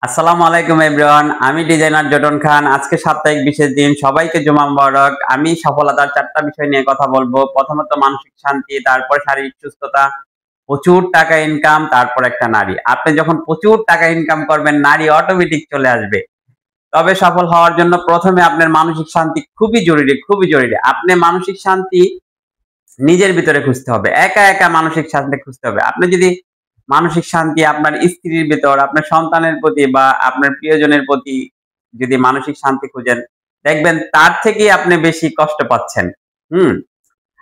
আসসালামু আলাইকুম এভরিওয়ান। আমি ডিজাইনার জটন খান। আজকে সাপ্তাহিক বিশেষ দিন। সবাইকে জুমা মুবারক। আমি সফলতার ৪ টা বিষয় নিয়ে কথা বলবো। প্রথমত মানসিক শান্তি, তারপর শারীরিক সুস্থতা, প্রচুর টাকা ইনকাম, তারপর একটা নারী। আপনি যখন প্রচুর টাকা ইনকাম করবেন, নারী অটোমেটিক চলে আসবে। তবে সফল হওয়ার জন্য ১ম এ আপনার মানসিক শান্তি খুবই জরুরি, খুবই জরুরি। আপনি মানসিক শান্তি নিজের ভিতরে খুঁজতে হবে। একা মানসিক শান্তি খুঁজতে হবে। আপনি যদি মানসিক শান্তি আপনার স্ত্রীর ভিতর, আপনার সন্তানের প্রতি বা আপনার প্রিয়জনের প্রতি যদি মানসিক শান্তি খুঁজেন, দেখবেন তার থেকেই আপনি বেশি কষ্ট পাচ্ছেন। হুম?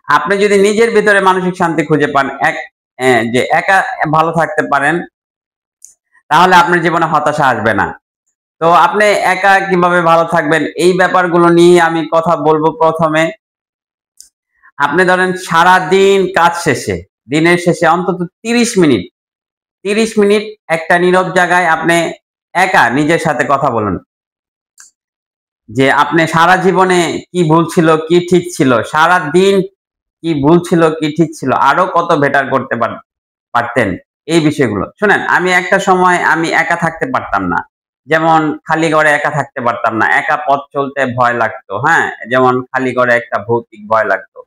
আপনি যদি নিজের ভিতরে মানসিক শান্তি খুঁজে পান, যে একা ভালো থাকতে পারেন, তাহলে আপনার জীবনে হতাশা আসবে না। তো আপনি একা কিভাবে ভালো থাকবেন, এই ব্যাপারগুলো নিয়ে আমি কথা বলব ১ম এ। আপনি ধরেন সারাদিন কাজ শেষে, দিনের শেষে অন্তত ৩০ মিনিট ৩০ মিনিট একটা নীরব জায়গায় আপনি একা নিজের সাথে কথা বলুন। যে আপনি সারা জীবনে কি ভুল ছিল, কি ঠিক ছিল, সারাদিন কি ভুল ছিল, কি ঠিক ছিল, আরো কত বেটার করতে পারতেন, এই বিষয়গুলো। শুনেন, আমি একটা সময় আমি একা থাকতে পারতাম না। যেমন খালি ঘরে একা থাকতে পারতাম না। একা পথ চলতে ভয় লাগতো, হ্যাঁ? যেমন খালি ঘরে একটা ভৌতিক ভয় লাগতো।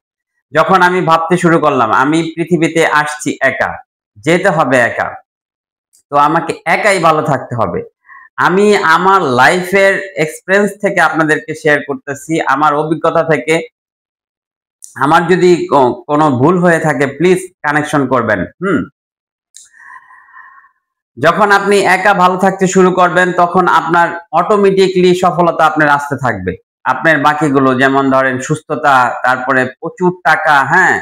যখন আমি ভাবতে শুরু করলাম আমি পৃথিবীতে আসছি একা, যেতে হবে একা। তো আমাকে একাই ভালো থাকতে হবে। আমি আমার লাইফের এক্সপেরিয়েন্স থেকে আপনাদেরকে শেয়ার করতেছি, আমার অভিজ্ঞতা থেকে। আমার যদি কোনো ভুল হয়ে থাকে প্লিজ কানেকশন করবেন। যখন আপনি একা ভালো থাকতে শুরু করবেন তখন আপনার অটোমেটিক্যালি সফলতা আপনার আসতে থাকবে। আপনার বাকিগুলো যেমন ধরেন সুস্থতা, তারপরে প্রচুর টাকা, হ্যাঁ?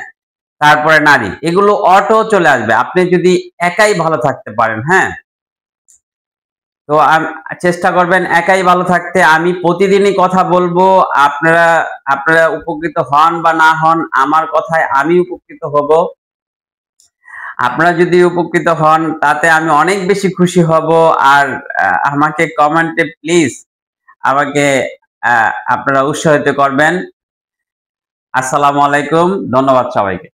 তারপরে নারী। এগুলো অটো চলে আসবে। আপনি যদি একাই ভালো থাকতে পারেন, হ্যাঁ? তো চেষ্টা করবেন একাই ভালো থাকতে। আমি প্রতিদিনই কথা বলবো। আপনারা আপনারা উপকৃত হন বা না হন, আমার কথায় আমি উপকৃত হব। আপনারা যদি উপকৃত হন তাতে আমি অনেক বেশি খুশি হব। আর আমাকে কমেন্টে প্লিজ আমাকে আপনারা উৎসাহিত করবেন। আসসালামু আলাইকুম। ধন্যবাদ সবাইকে।